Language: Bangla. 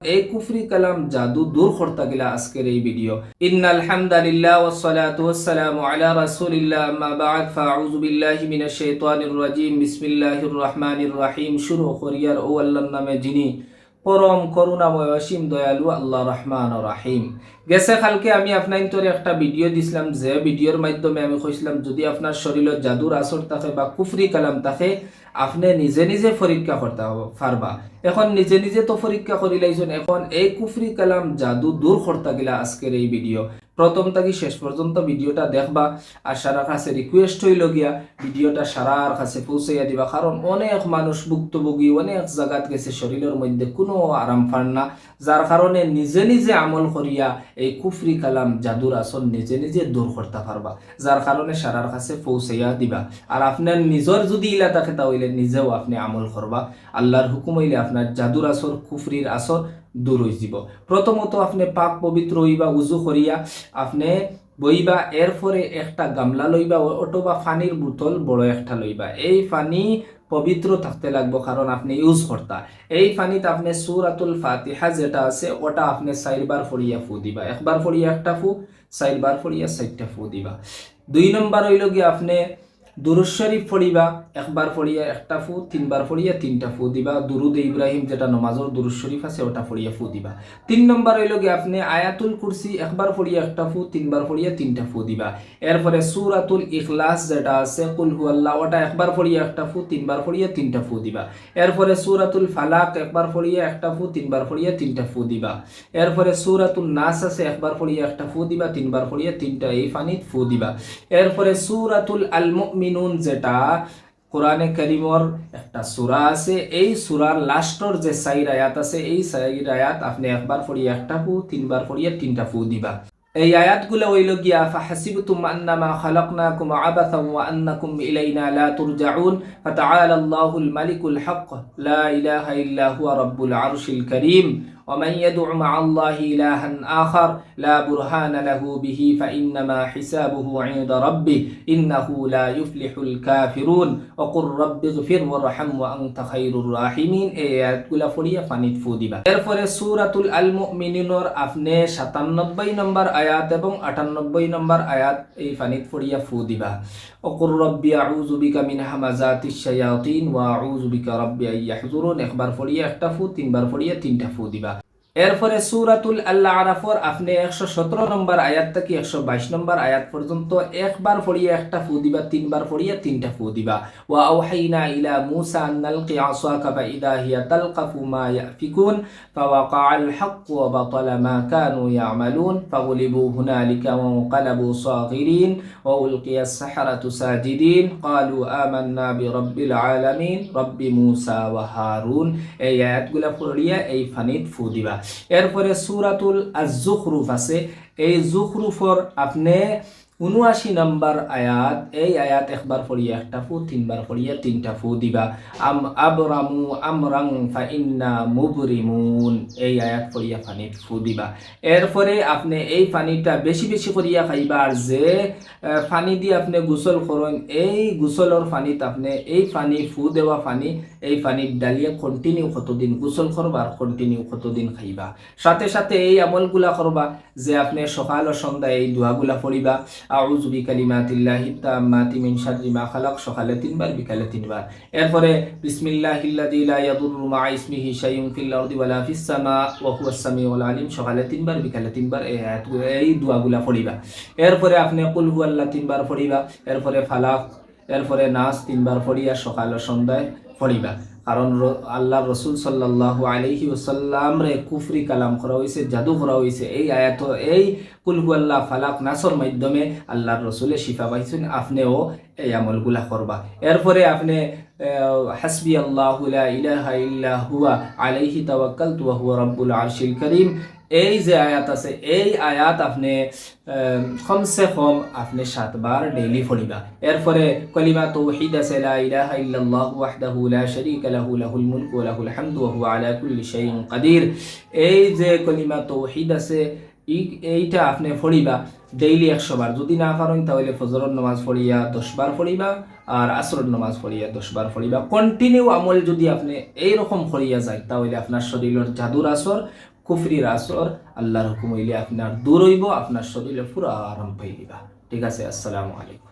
এই কুফরি কালাম জাদু দূর করতে গেলে আজকের এই ভিডিও। ইন্নাল হামদালিল্লাহ ওয়াস সালাতু ওয়াস সালামু আলা রাসূলিল্লাহ আম্মা বা'দ ফাআউযু বিল্লাহি মিনাশ শাইতানির রাজীম বিসমিল্লাহির রহমানির রহিম। শুরু করিয়ার ও আল্লাহর নামে যিনি পরম করুণাময় অসীম দয়ালু আল্লাহ রহমান রাহিম। গেছে কালকে আমি আপনার তোর একটা ভিডিও দিছিলাম, যে ভিডিওর মাধ্যমে আমি কইছিলাম যদি আপনার শরীরে জাদুর আসর থাকে বা কুফরি কালাম থাকে আপনি নিজে নিজে পরীক্ষা করতে পারবা। এখন নিজে নিজে তো পরীক্ষা করি লাইছেন, এখন এই কুফরি কালাম জাদু দূর করতে গেলে আজকের এই ভিডিও প্রথম থেকে শেষ পর্যন্ত ভিডিওটা দেখবা। আর সারার কাছে রিকোয়েস্ট হইল গিয়া ভিডিওটা সারার কাছে পৌঁছাইয়া দিবা, কারণ অনেক মানুষ ভুক্তভোগী অনেক জায়গাত গেছে শরীরের মধ্যে কোনো আরাম পান না, যার কারণে নিজে নিজে আমল করিয়া এই কুফরি কালাম জাদুর আসল নিজে নিজে দূর করতে পারবা, যার কারণে সারার কাছে পৌঁছাইয়া দিবা। আর আপনার নিজের যদি ইলা থাকে তাহলে নিজেও আপনি আমল করবা। আল্লাহর হুকুম হইলে আপনার জাদুর আসর কুফরির আসর দূর হয়ে যাব। প্রথমত আপনি পাক পবিত্র হইবা, উজু করিয়া আপনি বইবা, এরপরে একটা গামলা লইবা অথবা পানির বোতল বড় একটা লইবা। এই পানি পবিত্র থাকতে লাগবে, কারণ আপনি ইউজ করতা। এই পানিতে আপনি সূরাতুল ফাতিহা যেটা আছে ওটা আপনি 4বার পড়িয়া ফু দিবা, একবার পড়িয়া একটা ফু, 4বার পড়িয়া 4টা ফু দিবা। 2 নম্বর হইল গিয়ে আপনি দুরূদ শরীফ পড়িবা, একবার পড়িয়া একটা ফু, 3বার পড়িয়া 3টা ফু দিবা। দুরুদ ইব্রাহিম যেটা নমাজের দুরূদ শরীফ আছে ওটা পড়িয়া ফু দিবা। 3 নম্বর হইল গিয়ে আপনি আয়াতুল কুরসি একবার পড়িয়া একটা ফু, 3বার পড়িয়া 3টা ফু দিবা। এরপরে সূরাতুল ইখলাস যেটা আছে কুল হুয়াল্লাহ ওটা একবার পড়িয়া একটা ফু, 3বার পড়িয়া 3টা ফু দিবা। এরপরে সূরাতুল ফালাক একবার পড়িয়া একটা ফু, 3বার পড়িয়া 3টা ফু দিবা। এরপরে সূরাতুল নাস আছে একবার পড়িয়া একটা ফু দিবা, 3বার পড়িয়া 3টা এই পানিত ফু দিবা। এরপরে সূরাতুল আল মুমিনুন যেটা কোরআনে কারীমর একটা সূরা আছে, এই সূরার লাস্টর যে 4 আয়াত আছে এই 4 আয়াত আপনি একবার পড়িয়া একটা ফু, 3বার পড়িয়া 3টা ফু দিবা। এই আয়াতগুলো হইল গিয়া ফাহাসিবতুম আন্নামা খালাকনাকুম আবাসান ওয়া আন্নাকুম ইলাইনা লা তুরজাউন ফাতাআলা আল্লাহুল মালিকুল হক লা ইলাহা ইল্লা হুয়া রাব্বুল আরশিল কারীম ومن يدع مع الله إلها آخر لا برهان له به فإنما حسابه عند ربه إنه لا يفلح الكافرون وقل رب اغفر وارحم وأنت خير الراحمين। এই আয়াতগুলো পড়িয়া পানিত ফু দিবা। এরপরে সূরাতুল আল মুমিনুনের আপনি 97 নম্বর আয়াত এবং 98 নম্বর আয়াত এই পানিত পড়িয়া ফু দিবা। وقل ربي أعوذ بك من همزات الشياطين وأعوذ بك ربي أن يحضرون একবার পড়িয়া একটা ফু, 3বার পড়িয়া 3টা ফু দিবা। এরপরে সূরাতুল আল আরাফর আপনি 117 নম্বর আয়াত থেকে 122 নম্বর আয়াত পর্যন্ত একবার পড়িয়া একটা ফু দিবা, 3বার পড়িয়া 3টা ফু দিবা। ওয়া আওহাইনা ইলা মূসা আন নালকি আসাকা ফাইদা হিয়া তালকাফু মা ইয়াফিকুন ফাওয়াকাআল হক ওয়া বাতালা মা কানু ইয়ামালুন ফাগুলিবু হুনালিকা ওয়া ক্বালাবু সাগিরিন ওয়া উলকিয়াস সাহারাতু সাজিদিন ক্বালু আমান্না বিরাব্বিল আলামিন রব্বি মূসা ওয়া হারুন। এই আয়াতগুলো পড়িয়া এই পানিত ফু দিবা। এরপরে সূরাতুল আজ-যুখরুফ আছে, এই যুখরুফর আপনি 79 নম্বর আয়াত, এই আয়াত একবার পড়িয়া একটা ফু, 3বার পড়িয়া 3টা ফু দিবা। আবরামু আমরাং ফাইন্না মুবরিমুন, এই আয়াত পড়িয়া পানিত ফু দিবা। এরপরে আপনি এই পানিটা বেশি বেশি করিয়া খাইবা। আর যে পানি দিয়ে আপনি গোসল করেন এই গোসলের পানিত আপনি এই পানি ফু দেওয়া পানি এই পানির ডালিয়া কন্টিনিউ কতদিন গোসল করবা আর কন্টিনিউ কতদিন খাইবা। সাথে সাথে এই আমলগুলা করবা যে আপনি সকাল ও সন্ধ্যায় এই দোয়াগুলা পড়িবা। আউযু বিকালিমাতিল্লাহিত তাম্মাতি মিন শাররি মা খালাক সকালে 3বার বিকালে 3বার। এরপরে বিসমিল্লাহিল্লাযী লা ইয়াদুররু মা ইসমিহি শাইউন ফিল আরদি ওয়ালা ফিস সামা ওয়া হুয়াস সামিউল আলিম সকালে 3বার বিকালে 3বার এই দোয়াগুলা পড়িবা। এরপরে আপনি কুল হুয়াল্লাহ 3বার পড়িবা। এরপরে ফালাক, এরপরে নাস 3বার পড়িয়া সকাল ও সন্ধ্যায় পড়িবা। কারণ আল্লাহ রসুল সাল্লাল্লাহু আলাইহি ওয়াসাল্লাম রে কুফরি কালাম করা হয়েছে, জাদু করা হয়েছে। এই আয়াত এই কুল হুয়াল্লাহ ফালাক নাসর মাধ্যমে আল্লাহর রসুলে শিফা পাইছেন, আপনিও এই আমলগুলা করবা। এরপরে আপনি হাসবি আল্লাহু লা ইলাহা ইল্লা হুয়া আলাইহি তাওয়াক্কালতু ওয়া হুয়া রাব্বুল আরশিল কারীম, এই যে আয়াত আছে এই আয়াত আপনি কমসে কম আপনি 7বার ডেইলি পড়িবা। এরপরে কলিমা তাওহীদ আছে লা ইলাহা ইল্লাল্লাহু ওয়াহদাহু লা শারীকা লাহু লাহুল মুলকু ওয়া লাহুল হামদু ওয়া হুয়া আলা কুল্লি শাইইন কাদির, এই যে কলিমা তাওহীদ আছে এইটা আপনি পড়িবা ডেইলি 100 বার। যদি না পারেন তাহলে ফজরের নামাজ পড়িয়া 10 বার পড়িবা আর আসরের নামাজ পড়িয়া 10 বার পড়িবা। কন্টিনিউ আমল যদি আপনি এইরকম করিয়া যায় তাহলে আপনার শরীরের জাদুর আসর কুফরির আসর আল্লাহর হুকুম হইলে আপনার দূর হইব, আপনার শরীরে পুরা আরাম পাই দিবা। ঠিক আছে, আসসালামু আলাইকুম।